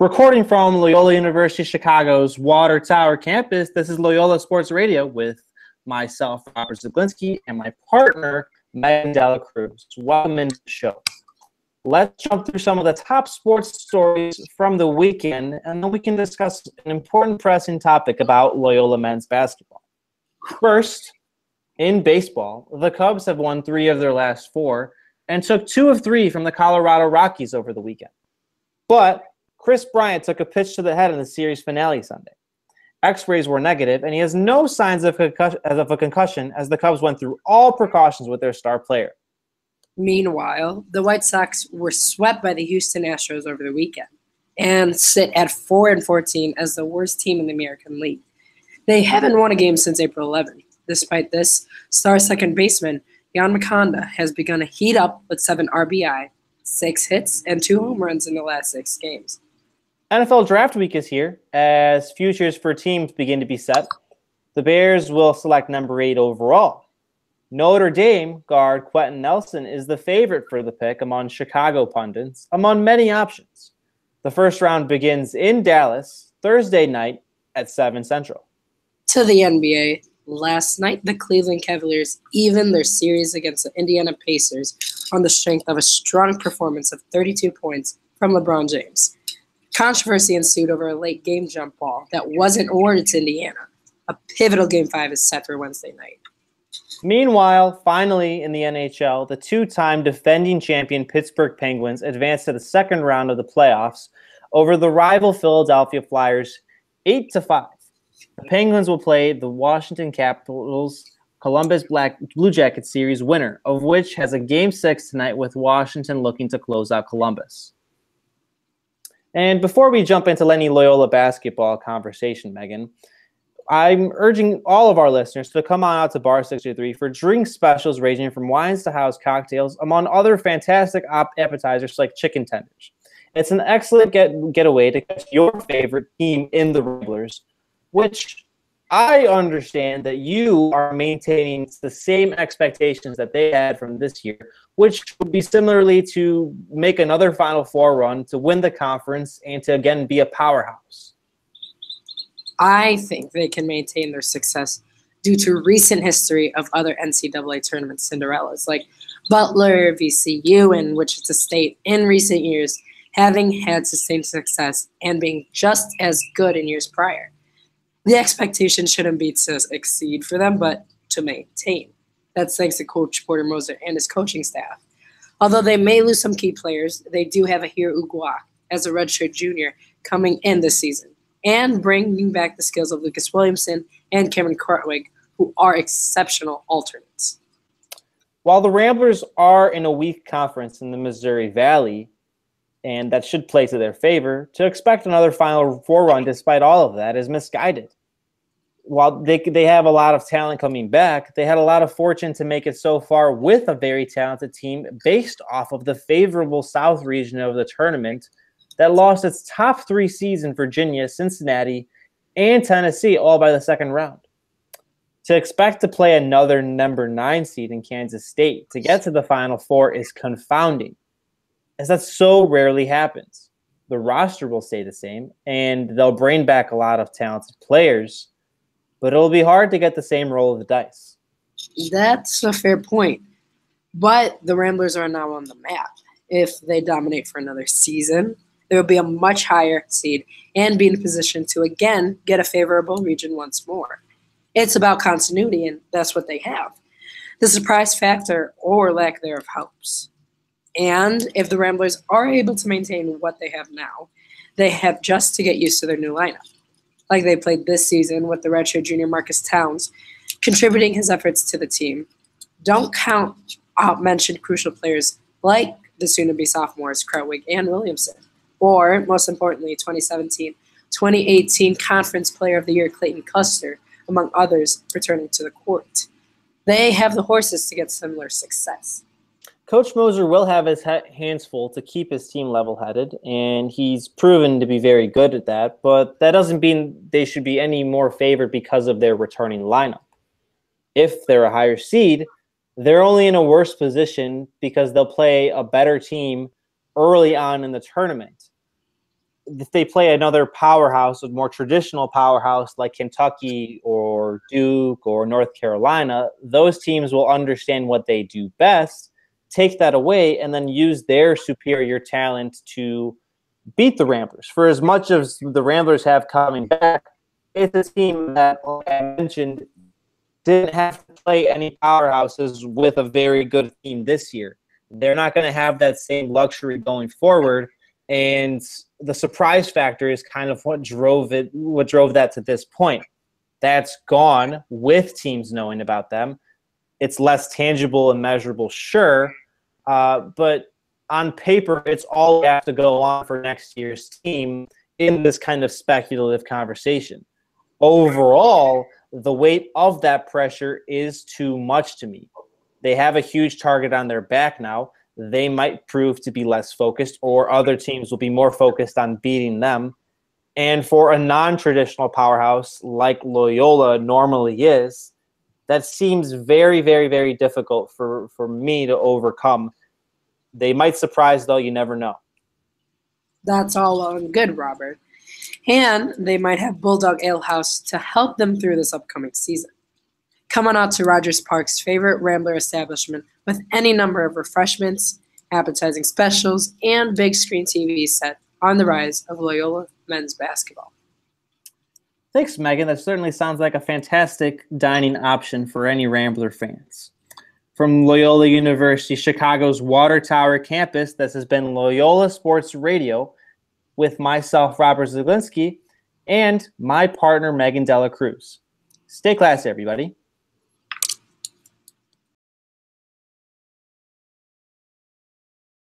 Recording from Loyola University Chicago's Water Tower campus, this is Loyola Sports Radio with myself, Robert Zaglinski, and my partner, Megan Dela Cruz. Welcome into the show. Let's jump through some of the top sports stories from the weekend, and then we can discuss an important pressing topic about Loyola men's basketball. First, in baseball, the Cubs have won 3 of their last 4 and took 2 of 3 from the Colorado Rockies over the weekend. But Chris Bryant took a pitch to the head in the series finale Sunday. X-rays were negative, and he has no signs of a concussion as the Cubs went through all precautions with their star player. Meanwhile, the White Sox were swept by the Houston Astros over the weekend and sit at 4-14 as the worst team in the American League. They haven't won a game since April 11th. Despite this, star second baseman Jan Maconda has begun to heat up with 7 RBI, 6 hits, and 2 home runs in the last 6 games. NFL Draft Week is here as futures for teams begin to be set. The Bears will select number 8 overall. Notre Dame guard Quentin Nelson is the favorite for the pick among Chicago pundits, among many options. The first round begins in Dallas Thursday night at 7 Central. To the NBA, last night the Cleveland Cavaliers evened their series against the Indiana Pacers on the strength of a strong performance of 32 points from LeBron James. Controversy ensued over a late game jump ball that wasn't awarded to Indiana. A pivotal Game 5 is set for Wednesday night. Meanwhile, finally in the NHL, the 2-time defending champion Pittsburgh Penguins advanced to the second round of the playoffs over the rival Philadelphia Flyers 8-5. The Penguins will play the Washington Capitals Columbus Blue Jackets series winner, of which has a Game 6 tonight with Washington looking to close out Columbus. And before we jump into any Loyola basketball conversation, Megan, I'm urging all of our listeners to come on out to Bar 63 for drink specials ranging from wines to house cocktails, among other fantastic appetizers like chicken tenders. It's an excellent getaway to catch your favorite team in the Ramblers, which I understand that you are maintaining the same expectations that they had from this year, which would be similarly to make another Final Four run, to win the conference, and to, again, be a powerhouse. I think they can maintain their success due to recent history of other NCAA tournament Cinderellas, like Butler, VCU, and Wichita State in recent years, having had sustained success and being just as good in years prior. The expectation shouldn't be to exceed for them, but to maintain. That's thanks to Coach Porter Moser and his coaching staff. Although they may lose some key players, they do have Ahir Uguak as a redshirt junior coming in this season, and bringing back the skills of Lucas Williamson and Cameron Krutwig, who are exceptional alternates. While the Ramblers are in a weak conference in the Missouri Valley, and that should play to their favor, to expect another Final Four run despite all of that is misguided. While they have a lot of talent coming back, they had a lot of fortune to make it so far with a very talented team based off of the favorable South region of the tournament that lost its top 3 seeds in Virginia, Cincinnati, and Tennessee all by the second round. To expect to play another number 9 seed in Kansas State to get to the Final Four is confounding, as that so rarely happens. The roster will stay the same, and they'll bring back a lot of talented players, but it'll be hard to get the same roll of the dice. That's a fair point, but the Ramblers are now on the map. If they dominate for another season, there will be a much higher seed and be in a position to, again, get a favorable region once more. It's about continuity, and that's what they have. The surprise factor or lack thereof helps. And if the Ramblers are able to maintain what they have now, they have just to get used to their new lineup. Like they played this season with the redshirt junior Marcus Towns, contributing his efforts to the team. Don't count out mentioned crucial players like the soon-to-be sophomores Krutwig and Williamson, or, most importantly, 2017-2018 Conference Player of the Year Clayton Custer, among others, returning to the court. They have the horses to get similar success. Coach Moser will have his hands full to keep his team level-headed, and he's proven to be very good at that, but that doesn't mean they should be any more favored because of their returning lineup. If they're a higher seed, they're only in a worse position because they'll play a better team early on in the tournament. if they play another powerhouse, a more traditional powerhouse like Kentucky or Duke or North Carolina, those teams will understand what they do best, take that away, and then use their superior talent to beat the Ramblers. For as much as the Ramblers have coming back, it's a team that, like I mentioned, didn't have to play any powerhouses with a very good team this year. They're not going to have that same luxury going forward. And the surprise factor is kind of what drove that to this point. That's gone with teams knowing about them. It's less tangible and measurable, sure, but on paper, it's all we have to go on for next year's team in this kind of speculative conversation. Overall, the weight of that pressure is too much to me. They have a huge target on their back now. They might prove to be less focused, or other teams will be more focused on beating them. And for a non-traditional powerhouse like Loyola normally is, that seems very, very, very difficult for me to overcome. They might surprise, though. You never know. That's all well and good, Robert. And they might have Bulldog Ale House to help them through this upcoming season. Come on out to Rogers Park's favorite Rambler establishment with any number of refreshments, appetizing specials, and big screen TV set on the rise of Loyola men's basketball. Thanks, Megan. That certainly sounds like a fantastic dining option for any Rambler fans. From Loyola University Chicago's Water Tower campus, this has been Loyola Sports Radio with myself, Robert Zaglinski, and my partner, Megan Dela Cruz. Stay classy, everybody.